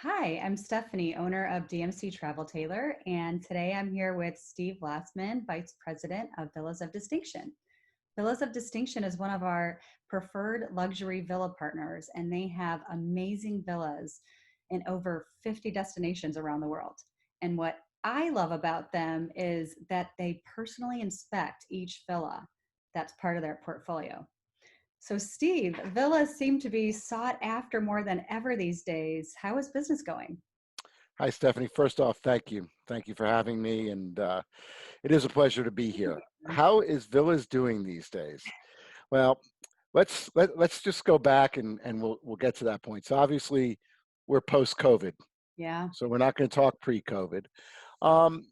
Hi, I'm Stephanie, owner of DMC Travel Tailor, and today I'm here with Steve Lassman, Vice President of Villas of Distinction. Villas of Distinction is one of our preferred luxury villa partners, and they have amazing villas in over 50 destinations around the world. And what I love about them is that they personally inspect each villa that's part of their portfolio. So, Steve, villas seem to be sought after more than ever these days. How is business going? Hi, Stephanie. First off, thank you. Thank you for having me, and it is a pleasure to be here. How is Villas doing these days? Well, let's just go back and we'll get to that point. So obviously, we're post-COVID, Yeah. so we're not going to talk pre-COVID. Um,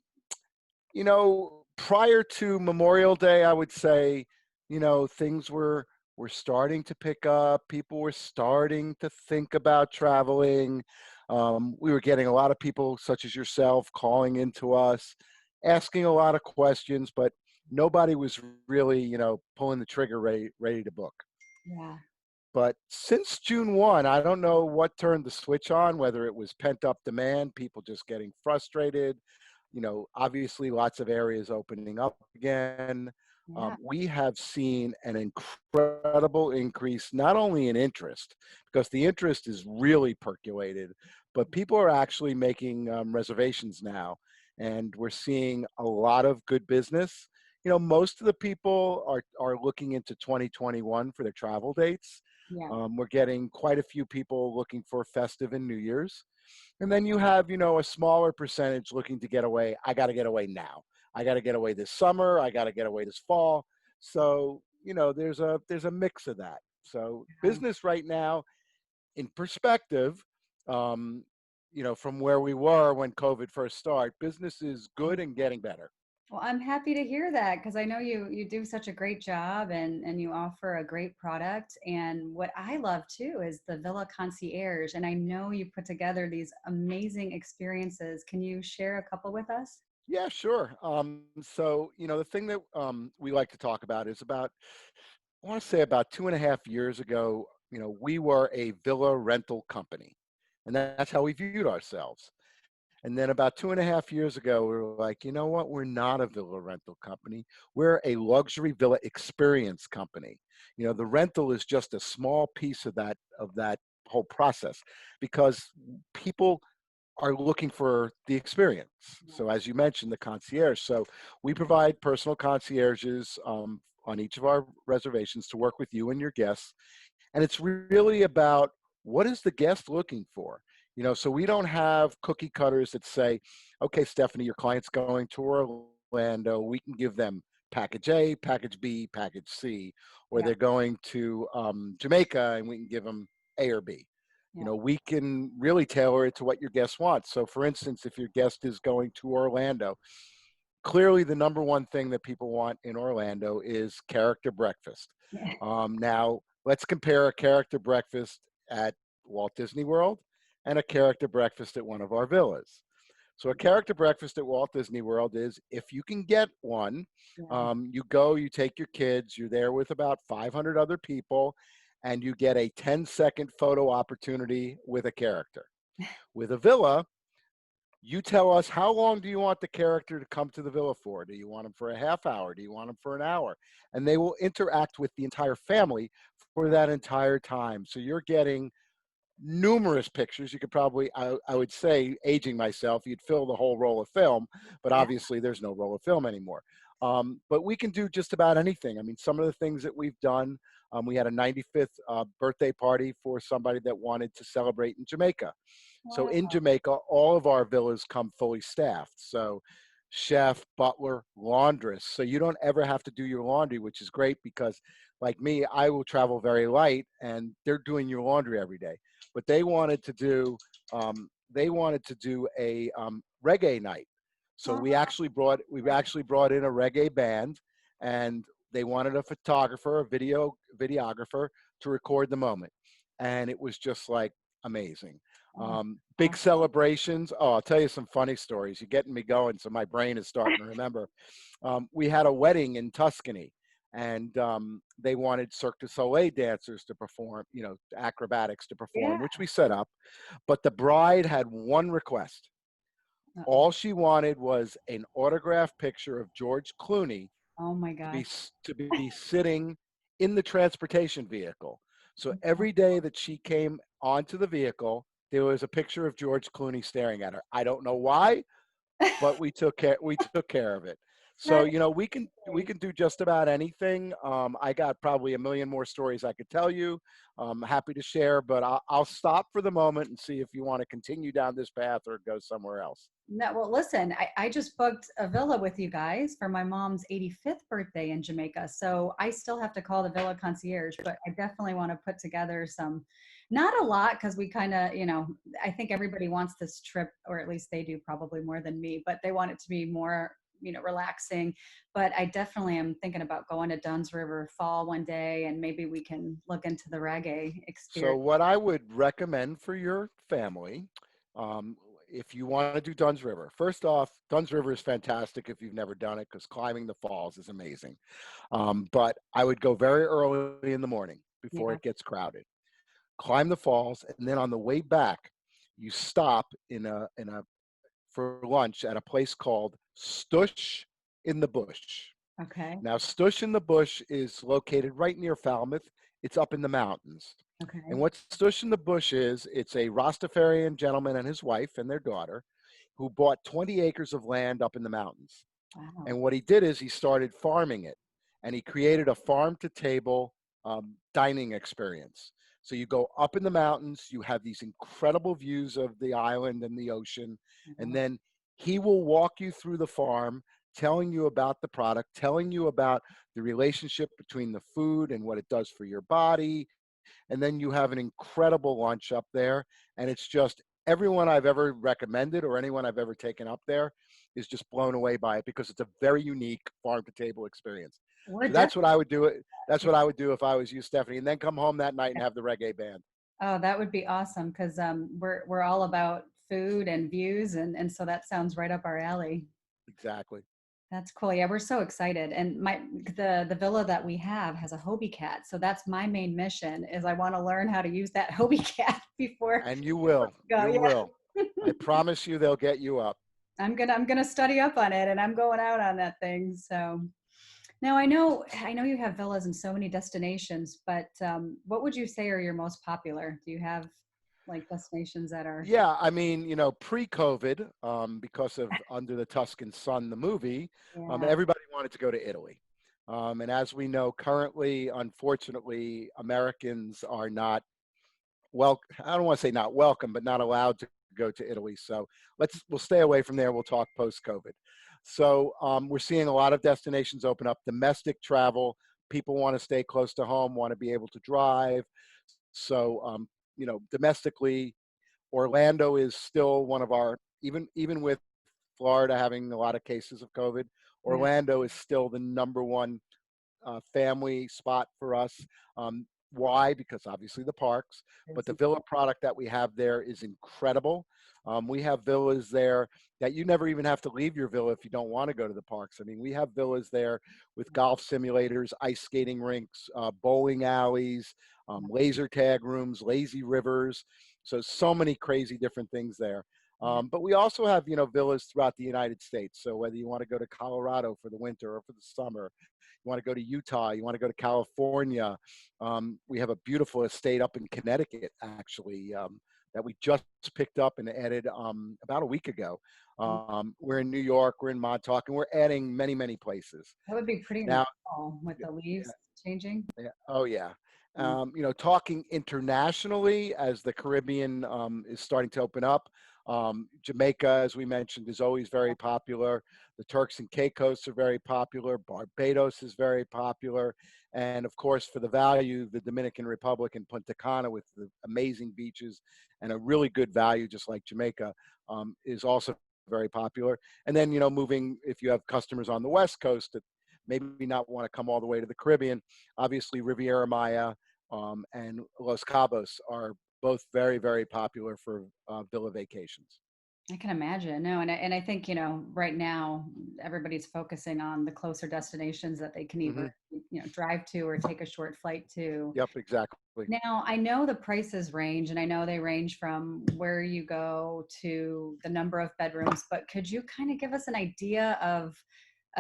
Prior to Memorial Day, I would say, things were starting to pick up. People were starting to think about traveling. We were getting a lot of people, such as yourself, calling into us, asking a lot of questions, but nobody was really, pulling the trigger ready to book. Yeah. But since June 1, I don't know what turned the switch on, whether it was pent up demand, people just getting frustrated, obviously lots of areas opening up again. Yeah. We have seen an incredible increase, not only in interest, because the interest is really percolated, but people are actually making reservations now. And we're seeing a lot of good business. Most of the people are looking into 2021 for their travel dates. Yeah. We're getting quite a few people looking for festive and New Year's. And then you have, a smaller percentage looking to get away. I got to get away now. I got to get away this summer. I got to get away this fall. So, there's a mix of that. So Yeah. business right now, in perspective, um, from where we were when COVID first started, business is good and getting better. Well, I'm happy to hear that because I know you do such a great job and you offer a great product. And what I love too is the Villa Concierge. And I know you put together these amazing experiences. Can you share a couple with us? Yeah, sure. So, the thing that we like to talk about is about, I want to say about 2.5 years ago, we were a villa rental company. And that's how we viewed ourselves. And then about 2.5 years ago, we were like, you know what? We're not a villa rental company. We're a luxury villa experience company. The rental is just a small piece of that whole process because people are looking for the experience. So as you mentioned, the concierge. So we provide personal concierges on each of our reservations to work with you and your guests. And it's really about what is the guest looking for? So we don't have cookie cutters that say, okay, Stephanie, your client's going to Orlando. We can give them package A, package B, package C, or Yeah. they're going to Jamaica and we can give them A or B. Yeah. We can really tailor it to what your guest wants. So for instance, if your guest is going to Orlando, clearly the number one thing that people want in Orlando is character breakfast. Yeah. Now, let's compare a character breakfast at Walt Disney World and a character breakfast at one of our villas. So, a character breakfast at Walt Disney World is if you can get one, Yeah. you go, you take your kids, you're there with about 500 other people, and you get a 10-second photo opportunity with a character. With a villa, you tell us how long do you want the character to come to the villa for? Do you want them for a half hour? Do you want them for an hour? And they will interact with the entire family for that entire time. So you're getting numerous pictures. You could probably, I would say, aging myself, you'd fill the whole roll of film, but Yeah. obviously there's no roll of film anymore. But we can do just about anything. I mean, some of the things that we've done, we had a 95th birthday party for somebody that wanted to celebrate in Jamaica. So in Wow. Jamaica, all of our villas come fully staffed. So chef, butler, laundress. So you don't ever have to do your laundry, which is great because like me, I will travel very light and they're doing your laundry every day. But they wanted to do a reggae night. So we actually brought in a reggae band and they wanted a photographer, a videographer to record the moment. And it was just like amazing. Oh, Big awesome. celebrations. Oh, I'll tell you some funny stories. You're getting me going, so my brain is starting to remember. We had a wedding in Tuscany, and they wanted Cirque du Soleil dancers to perform, acrobatics to Yeah. perform, which we set up. But the bride had one request. Uh-oh. All she wanted was an autographed picture of George Clooney Oh my to be gosh. to be sitting in the transportation vehicle. So every day that she came onto the vehicle, there was a picture of George Clooney staring at her. I don't know why, but we took care of it. So, That is great. we can do just about anything. I got probably a million more stories I could tell you. I'm happy to share, but I'll stop for the moment and see if you want to continue down this path or go somewhere else. No, well, listen, I just booked a villa with you guys for my mom's 85th birthday in Jamaica. So I still have to call the villa concierge, but I definitely want to put together some, not a lot, because we kind of, I think everybody wants this trip, or at least they do probably more than me, but they want it to be more, relaxing. But I definitely am thinking about going to Dunn's River Fall one day, and maybe we can look into the reggae So, experience. what I would recommend for your family, um, if you want to do Dunn's River, first off, Dunn's River is fantastic if you've never done it because climbing the falls is amazing. But I would go very early in the morning before Yeah. it gets crowded. Climb the falls, and then on the way back, you stop in a for lunch at a place called Stush in the Bush. Okay. Now, Stush in the Bush is located right near Falmouth. It's up in the mountains. And Okay. what Stush in the Bush is, it's a Rastafarian gentleman and his wife and their daughter who bought 20 acres of land up in the mountains. Wow. And what he did is he started farming it, and he created a farm to table dining experience. So you go up in the mountains, you have these incredible views of the island and the ocean, and Mhm. then he will walk you through the farm, telling you about the product, telling you about the relationship between the food and what it does for your body, and then you have an incredible lunch up there. And it's just everyone I've ever recommended or anyone I've ever taken up there is just blown away by it because it's a very unique farm to table experience. We're So that's definitely. what I would do. That's what I would do if I was you, Stephanie, and then come home that night and have the reggae band. Oh, that would be awesome because we're all about food and views, and so that sounds right up our alley. Exactly. That's cool. Yeah, we're so excited. And the villa that we have has a Hobie cat, so that's my main mission. Is I want to learn how to use that Hobie cat before And you will. we go. You will. Yeah, I promise you they'll get you up. I'm gonna study up on it, and I'm going out on that thing. So now I know you have villas in so many destinations, but what would you say are your most popular? Do you have like destinations that are? Yeah, I mean, pre-COVID, because of Under the Tuscan Sun, the movie, Yeah. everybody wanted to go to Italy. And as we know, currently, unfortunately, Americans are not well. I don't want to say not welcome, but not allowed to go to Italy. So we'll stay away from there. We'll talk post-COVID. So we're seeing a lot of destinations open up. Domestic travel, people want to stay close to home, want to be able to drive. So domestically, Orlando is still one of our even with Florida having a lot of cases of COVID, Yeah. Orlando is still the number one family spot for us. Why? Because obviously the parks, but It's the villa product that we have there is incredible. We have villas there that you never even have to leave your villa if you don't want to go to the parks. I mean, we have villas there with golf simulators, ice skating rinks, bowling alleys, laser tag rooms, lazy rivers. So many crazy different things there. yeah. But we also have, villas throughout the United States. So whether you want to go to Colorado for the winter or for the summer, you want to go to Utah, you want to go to California. We have a beautiful estate up in Connecticut, actually, that we just picked up and added about a week ago. Oh, We're in New York, we're in Montauk, and we're adding many, many places. that would be pretty in the Now, fall with the yeah, leaves changing. yeah. Oh, yeah. Mm. Talking internationally as the Caribbean is starting to open up, Jamaica, as we mentioned, is always very popular. The Turks and Caicos are very popular. Barbados is very popular. And of course, for the value, the Dominican Republic and Punta Cana with the amazing beaches and a really good value, just like Jamaica, is also very popular. And then, moving, if you have customers on the West Coast that maybe not want to come all the way to the Caribbean, obviously Riviera Maya and Los Cabos are both very, very popular for villa vacations. I can imagine. No, and I think, right now everybody's focusing on the closer destinations that they can either, Hmm. drive to or take a short flight to. Yep, exactly. Now, I know the prices range, and I know they range from where you go to the number of bedrooms, but could you kind of give us an idea of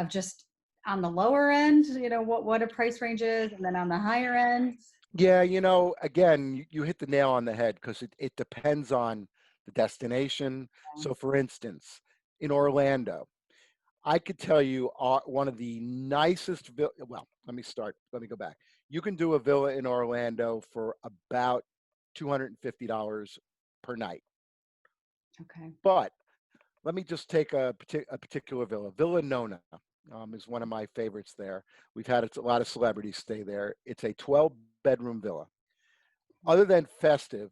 just on the lower end, what a price range is, and then on the higher end? Yeah, again, you hit the nail on the head because it depends on the destination. So, for instance, in Orlando, I could tell you one of the nicest well, let me start. Let me go back. You can do a villa in Orlando for about $250 per night. Okay. But let me just take a particular villa. Villa Nona is one of my favorites there. We've had a lot of celebrities stay there. It's a 12-bedroom villa. Other than festive,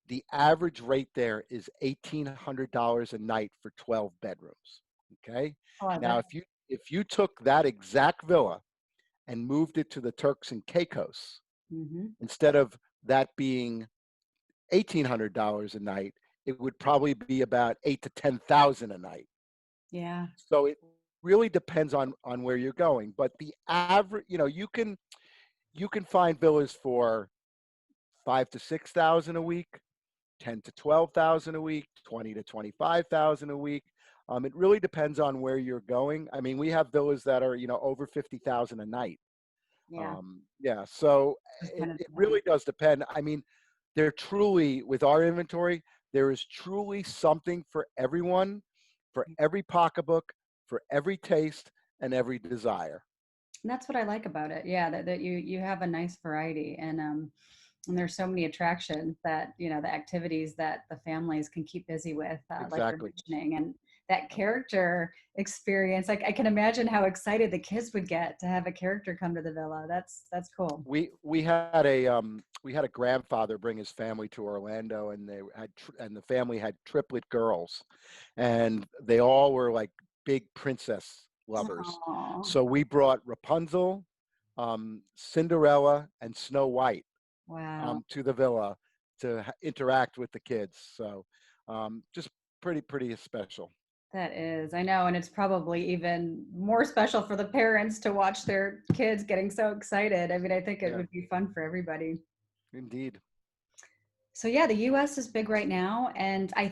the average rate there is $1,800 a night for 12 bedrooms. Okay. Oh, Now, that. if you took that exact villa and moved it to the Turks and Caicos, Hmm. instead of that being $1,800 a night, it would probably be about 8 to 10,000 a night. Yeah. So it really depends on where you're going. But the average, you can find villas for 5 to 6 thousand a week, 10 to 12,000 a week, 20 to 25,000 a week. It really depends on where you're going. I mean, we have villas that are, over 50,000 a night. Yeah. Yeah, so Just it, kind of it depends. really does depend. I mean, there truly, with our inventory, there is truly something for everyone, for every pocketbook, for every taste, and every desire. And that's what I like about it. Yeah, that you have a nice variety, and there's so many attractions that, the activities that the families can keep busy with, like you're Exactly. mentioning, and that character experience. Like, I can imagine how excited the kids would get to have a character come to the villa. That's cool. We had a grandfather bring his family to Orlando, and and the family had triplet girls, and they all were like big princess lovers. Oh, So we brought Rapunzel, Cinderella, and Snow White wow. to the villa to interact with the kids. So just pretty special. That is, I know, and it's probably even more special for the parents to watch their kids getting so excited. I mean, I think it Yeah, would be fun for everybody. indeed. So yeah, the US is big right now, and I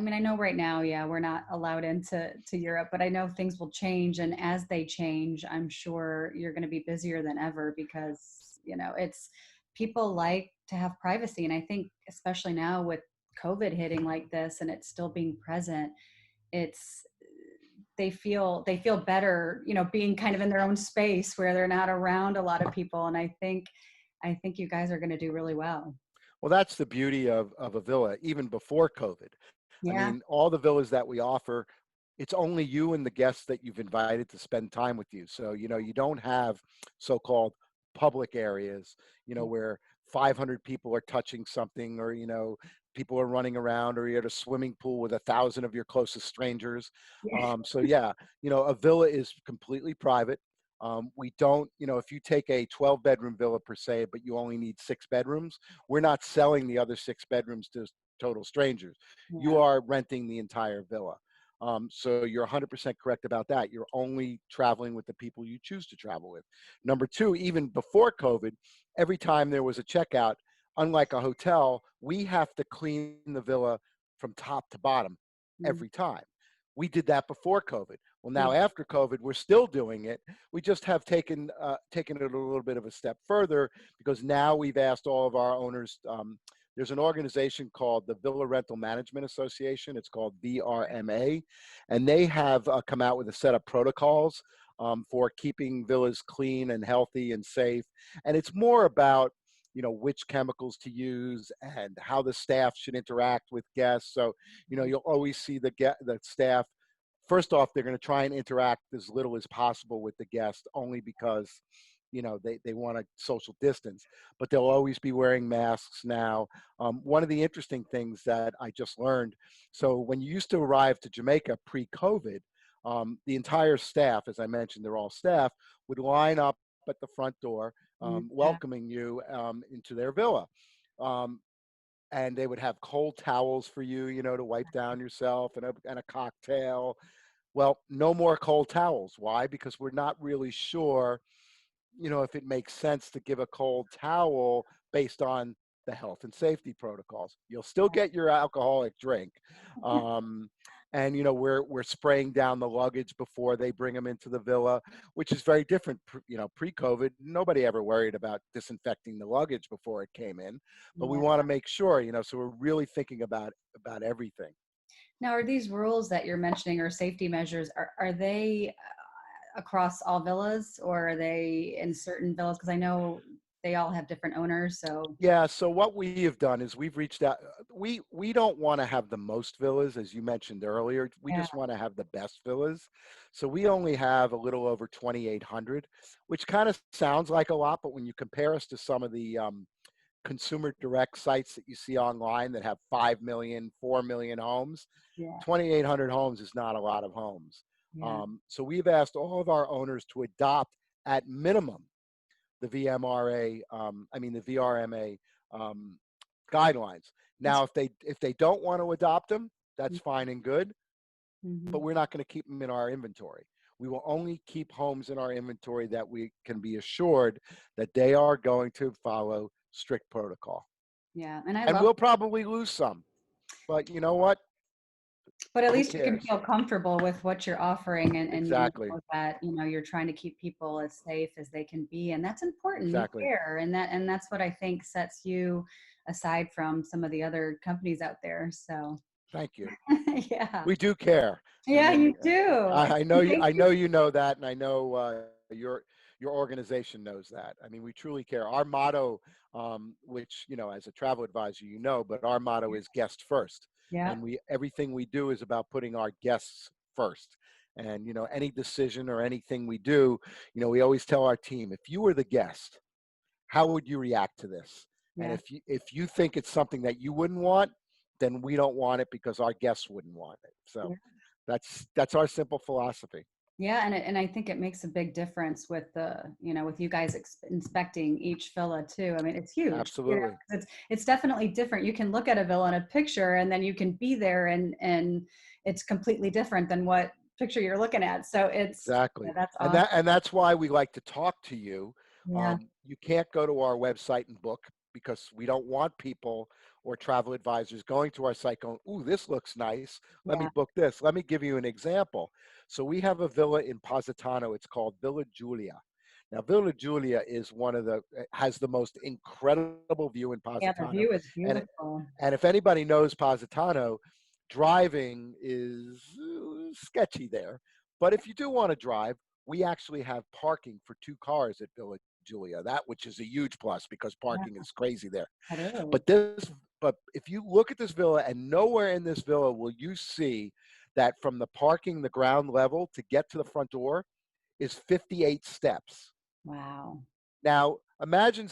mean, I know right now, yeah, we're not allowed into Europe, but I know things will change, and as they change, I'm sure you're going to be busier than ever because, it's people like to have privacy, and I think especially now with COVID hitting like this and it's still being present, it's they feel better, being kind of in their own space where they're not around a lot of people, and I think you guys are going to do really well. Well, that's the beauty of a villa, even before COVID. I Yeah. mean, all the villas that we offer, it's only you and the guests that you've invited to spend time with you. So, you don't have so-called public areas, where 500 people are touching something, or, people are running around, or you're at a swimming pool with 1,000 of your closest strangers. Yeah. So yeah, a villa is completely private. We don't, if you take a 12-bedroom villa per se, but you only need 6 bedrooms, we're not selling the other 6 bedrooms to total strangers. You Yeah. are renting the entire villa. So you're 100% correct about that. You're only traveling with the people you choose to travel with. Number two, even before COVID, every time there was a checkout, unlike a hotel, we have to clean the villa from top to bottom Mm. every time. We did that before COVID. Well, Yeah. now after COVID, we're still doing it. We just have taken it a little bit of a step further because now we've asked all of our owners. There's an organization called the Villa Rental Management Association. It's called VRMA, and they have come out with a set of protocols for keeping villas clean and healthy and safe. And it's more about which chemicals to use and how the staff should interact with guests. So you'll always see the staff. First off, they're going to try and interact as little as possible with the guest, only because they want to social distance, but they'll always be wearing masks now. One of the interesting things that I just learned, so when you used to arrive to Jamaica pre-COVID, the entire staff, as I mentioned, they're all staff, would line up at the front door, Mm. Yeah. welcoming you into their villa. Um, and they would have cold towels for you, to wipe down yourself, and a cocktail. Well, no more cold towels. Why? Because we're not really sure, if it makes sense to give a cold towel based on the health and safety protocols. You'll still get your alcoholic drink. Um, and we're spraying down the luggage before they bring them into the villa, which is very different. Pre-COVID, nobody ever worried about disinfecting the luggage before it came in, but we Yeah. want to make sure, so we're really thinking about everything. Now, are these rules that you're mentioning or safety measures, are they across all villas or are they in certain villas? Because I know they all have different owners. So, Yeah, so what we have done is we've reached out. We don't want to have the most villas, as you mentioned earlier. We yeah, just want to have the best villas. So we only have a little over 2,800, which kind of sounds like a lot, but when you compare us to some of the consumer direct sites that you see online that have 5 million, 4 million homes, yeah, 2,800 homes is not a lot of homes. yeah. So we've asked all of our owners to adopt at minimum the the VRMA um, guidelines. That's Now, if they don't want to adopt them, that's fine and good, but mhm. we're not going to keep them in our inventory. We will only keep homes in our inventory that we can be assured that they are going to follow strict protocol. Yeah. And I And love, we'll probably lose some, but you know what? but at Who least you can cares? feel comfortable with what you're offering and you Exactly. know that, you're trying to keep people as safe as they can be. And that's important. You Exactly. care. And that's what I think sets you aside from some of the other companies out there. So, Thank you. yeah. We do care. I Yeah, mean, you do. I know you. Thank I you. know you know that, and I know your organization knows that. I mean, we truly care. Our motto, which as a travel advisor, but our motto is guest first, Yeah. and we everything we do is about putting our guests first. And any decision or anything we do, we always tell our team, if you were the guest, how would you react to this? And Yeah. if you think it's something that you wouldn't want, then we don't want it because our guests wouldn't want it. So Yeah. that's our simple philosophy. Yeah, and I think it makes a big difference with with you guys inspecting each villa too. I mean, it's huge, Absolutely. 'cause it's definitely different. You can look at a villa in a picture and then you can be there and it's completely different than what picture you're looking at. So yeah, Exactly. that's And awesome. that's why we like to talk to you. Yeah, You can't go to our website and book because we don't want people or travel advisors going to our site going, "Ooh, this looks nice. Let me yeah, book this." Let me give you an example. So we have a villa in Positano. It's called Villa Giulia. Now, Villa Giulia is has the most incredible view in yeah. The Positano, view is and beautiful. and if anybody knows Positano, driving is sketchy there. But if you do want to drive, we actually have parking for 2 cars at Villa Giulia. That which is a huge plus because Yeah, parking is crazy there. it is. But this, but if you look at this villa, and nowhere in this villa will you see that from the parking, the ground level to get to the front door is 58 steps. Wow. Now, imagine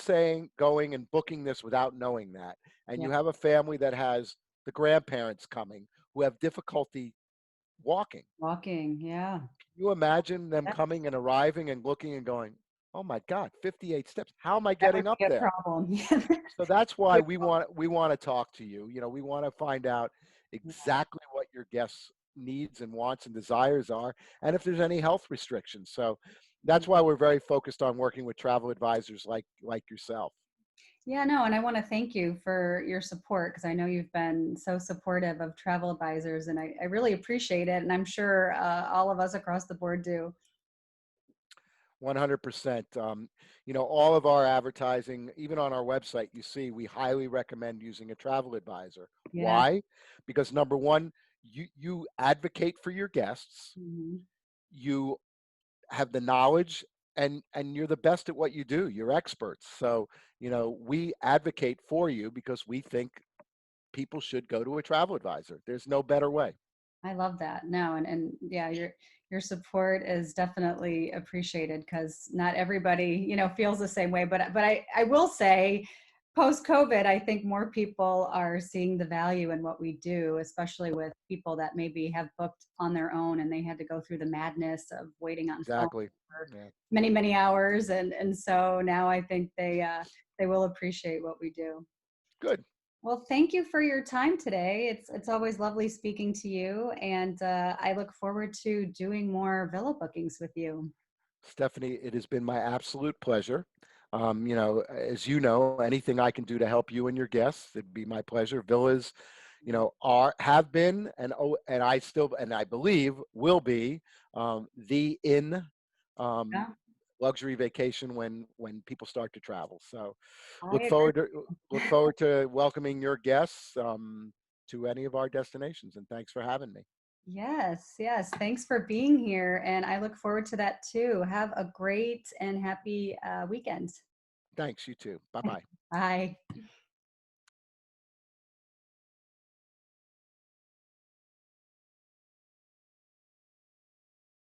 going and booking this without knowing that, and Yeah, you have a family that has the grandparents coming who have difficulty walking. walking. Yeah, Can you imagine them that's coming and arriving and looking and going, "Oh my God, 58 steps. How am I that would getting up be a there?" problem. So that's why Yeah. we want to talk to you. We want to find out Yeah. exactly what your guests' needs and wants and desires are, and if there's any health restrictions. So Yeah. that's why we're very focused on working with travel advisors like yourself. Yeah, no, and I want to thank you for your support because I know you've been so supportive of travel advisors, and I really appreciate it. And I'm sure all of us across the board do. 100%. All of our advertising, even on our website, you see we highly recommend using a travel advisor. Yeah. Why? Because number one, you advocate for your guests, Mhm. you have the knowledge, and you're the best at what you do. You're experts. So, we advocate for you because we think people should go to a travel advisor. There's no better way. I love that. No, and yeah, your support is definitely appreciated because not everybody, feels the same way. But I will say, post COVID, I think more people are seeing the value in what we do, especially with people that maybe have booked on their own and they had to go through the madness of waiting on phone Exactly. for Yeah. many hours, and so now I think they will appreciate what we do. Good. Well, thank you for your time today. It's always lovely speaking to you, and I look forward to doing more villa bookings with you. Stephanie, it has been my absolute pleasure. As you know, anything I can do to help you and your guests, it'd be my pleasure. Villas, are have been and I still and I believe will be the in um, Yeah, luxury vacation when people start to travel. So I look agree. forward to look forward to welcoming your guests to any of our destinations. And thanks for having me. Yes, yes. Thanks for being here, and I look forward to that too. Have a great and happy weekend. Thanks, you too. Bye bye. Bye.